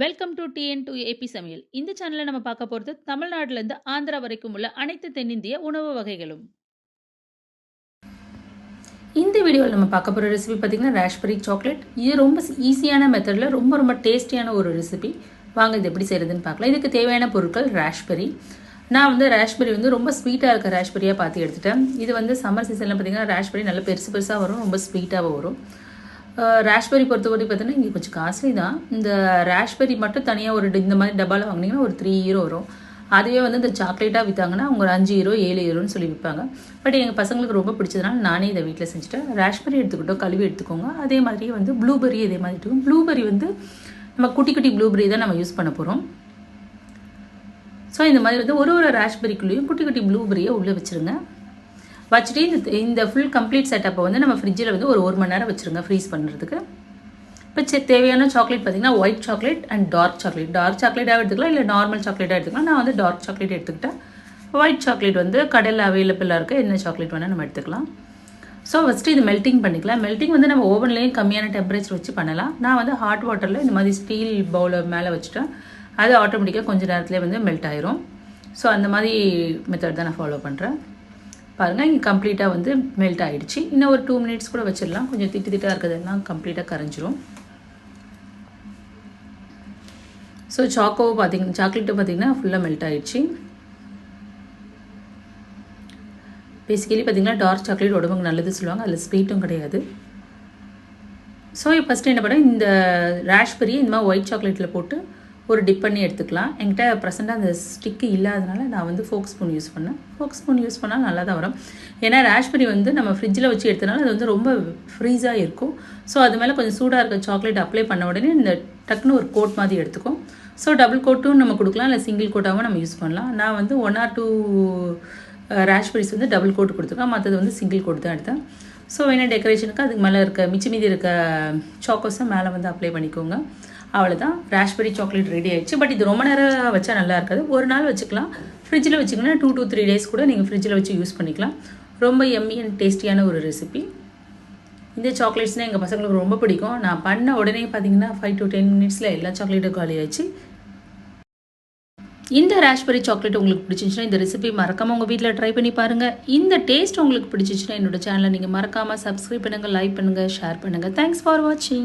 Welcome to TN to AP சமையல். இந்த சேனல்ல நம்ம பார்க்க போறது தமிழ்நாட்டுல இருந்து ஆந்திரா வரைக்கும் உள்ள அனைத்து தென்னிந்திய உணவு வகைகளும். இந்த வீடியோவில் நம்ம பார்க்க போகிற ரெசிபி பார்த்தீங்கன்னா ராஸ்பெரி சாக்லேட். இது ரொம்ப ஈஸியான மெத்தடில் ரொம்ப டேஸ்டியான ஒரு ரெசிபி. வாங்க இது எப்படி செய்கிறதுன்னு பார்க்கலாம். இதுக்கு தேவையான பொருட்கள் ராஸ்பெரி. நான் வந்து ராஸ்பெரி வந்து ரொம்ப ஸ்வீட்டாக இருக்க ராஸ்பெரியாக பார்த்து எடுத்துட்டேன். இது வந்து சம்மர் சீசனில் பார்த்தீங்கன்னா ராஸ்பெரி நல்ல பெருசாக வரும், ரொம்ப ஸ்வீட்டாகவும் வரும். ராஸ்பெரி பொறுத்தவரைக்கும் பார்த்தீங்கன்னா இங்கே கொஞ்சம் காஸ்ட்லி தான். இந்த ராஸ்பெரி மட்டும் தனியாக ஒரு இந்த மாதிரி டப்பாவில் வாங்கினீங்கன்னா ஒரு 3 யூரோ வரும். அதுவே வந்து இந்த சாக்லேட்டாக விற்றாங்கன்னா அவங்க ஒரு 5 யூரோ 7 யூரோன்னு சொல்லி விற்பாங்க. பட் எங்கள் பசங்களுக்கு ரொம்ப பிடிச்சதுனால நானே இதை வீட்டில் செஞ்சுட்டேன். ராஸ்பெரி எடுத்துக்கிட்டோம், கழுவி எடுத்துக்கோங்க. அதே மாதிரி வந்து ப்ளூபெரி இதே மாதிரி இருக்கும். ப்ளூபெரி வந்து நம்ம குட்டி ப்ளூபெரி தான் நம்ம யூஸ் பண்ண போகிறோம். ஸோ இந்த மாதிரி வந்து ஒரு ராஸ்பெரிக்குள்ளேயும் குட்டி ப்ளூபெரியை உள்ளே வச்சுருங்க. வச்சுட்டு இந்த ஃபுல் கம்ப்ளீட் செட்டப்பை வந்து நம்ம ஃப்ரிட்ஜில் வந்து ஒரு மணி நேரம் வச்சுருங்க ஃப்ரீஸ் பண்ணுறதுக்கு. இப்போ தேவையான சாக்லேட் பார்த்திங்கன்னா ஒயிட் சாக்லேட் அண்ட் டார்க் சாக்லேட்டாக எடுத்துக்கலாம், இல்லை நார்மல் சாக்லேட்டாக எடுத்துக்கலாம். நான் வந்து டார்க் சாக்லேட் எடுத்துக்கிட்டேன். ஒயிட் சாக்லேட் வந்து கடையில் அவைலபிளாக இருக்க என்ன சாக்லேட் வேணால் நம்ம எடுத்துக்கலாம். ஸோ ஃபஸ்ட்டு இது மெல்ட்டிங் பண்ணிக்கலாம். மெல்ட்டிங் வந்து நம்ம ஓவன்லேயும் கம்மியான டெம்பரேச்சர் வச்சு பண்ணலாம். நான் வந்து ஹாட் வாட்டரில் இந்த மாதிரி ஸ்டீல் பவுலை மேலே வச்சுட்டேன். அது ஆட்டோமேட்டிக்காக கொஞ்சம் நேரத்துலேயே வந்து மெல்ட் ஆயிரும். ஸோ அந்த மாதிரி மெத்தட் தான் நான் ஃபாலோ பண்ணுறேன். பாருங்கள், இங்கே கம்ப்ளீட்டாக வந்து மெல்ட் ஆகிடுச்சு. இன்னும் ஒரு 2 மினிட்ஸ் கூட வச்சிடலாம். கொஞ்சம் திட்டாக இருக்கிறதெல்லாம் கம்ப்ளீட்டாக கரைஞ்சிரும். ஸோ சாக்லேட்டும் பார்த்திங்கன்னா ஃபுல்லாக மெல்ட் ஆகிடுச்சு. பேசிக்கலி பார்த்திங்கன்னா டார்க் சாக்லேட் உடம்புக்கு நல்லது சொல்லுவாங்க, அதில் ஸ்வீட்டும் கிடையாது. ஸோ ஃபஸ்ட்டு என்ன பண்ணேன், இந்த ராஸ்பெரி இந்த மாதிரி ஒயிட் சாக்லேட்டில் போட்டு ஒரு டிப் பண்ணி எடுத்துக்கலாம். என்கிட்ட ப்ரெசெண்டாக அந்த ஸ்டிக்கு இல்லாதனால நான் வந்து ஃபோக் ஸ்பூன் யூஸ் பண்ணேன். ஃபோக் ஸ்பூன் யூஸ் பண்ணால் நல்லா தான் வரும். ஏன்னா ராஸ்பெரி வந்து நம்ம ஃப்ரிட்ஜில் வச்சு எடுத்தனால அது வந்து ரொம்ப ஃப்ரீஸாக இருக்கும். ஸோ அது மேலே கொஞ்சம் சூடாக இருக்க சாக்லேட் அப்ளை பண்ண உடனே இந்த டக்குன்னு ஒரு கோட் மாதிரி எடுத்துக்கும். ஸோ டபுள் கோட்டும் நம்ம கொடுக்கலாம், இல்லை சிங்கிள் கோட்டாகவும் நம்ம யூஸ் பண்ணலாம். நான் வந்து 1 or 2 ராஸ்பெரிஸ் வந்து டபுள் கோட் கொடுத்துருக்கேன், மற்றது வந்து சிங்கிள் கோட் தான் எடுத்தேன். ஸோ வேணால் டெக்கரேஷனுக்கு அதுக்கு மேலே இருக்க மீதி இருக்க சாக்கோஸை மேலே வந்து அப்ளை பண்ணிக்கோங்க. அவ்வளோதான், ராஸ்பெரி சாக்லேட் ரெடி ஆகிடுச்சு. பட் இது ரொம்ப நேரம் வச்சா நல்லா இருக்காது. ஒரு நாள் வச்சுக்கலாம். ஃப்ரிட்ஜில் வச்சிங்கன்னா 2 to 3 days கூட நீங்கள் ஃப்ரிட்ஜில் வச்சு யூஸ் பண்ணிக்கலாம். ரொம்ப எம்மி அண்ட் டேஸ்டியான ஒரு ரெசிபி. இந்த சாக்லேட்ஸ்னால் எங்கள் பசங்களுக்கு ரொம்ப பிடிக்கும். நான் பண்ண உடனே பார்த்தீங்கன்னா 5 to 10 minutesல எல்லா சாக்லேட்டும் காலி ஆயிடுச்சு. இந்த ராஸ்பெரி சாக்லேட் உங்களுக்கு பிடிச்சிருந்துச்சுன்னா இந்த ரெசிபி மறக்காமல் உங்கள் வீட்டில் ட்ரை பண்ணி பாருங்கள். இந்த டேஸ்ட் உங்களுக்கு பிடிச்சிச்சுன்னா என்னோட சேனலை நீங்கள் மறக்காமல் சப்ஸ்கிரைப் பண்ணுங்கள், லைக் பண்ணுங்கள், ஷேர் பண்ணுங்கள். தேங்க்ஸ் ஃபார் வாட்சிங்.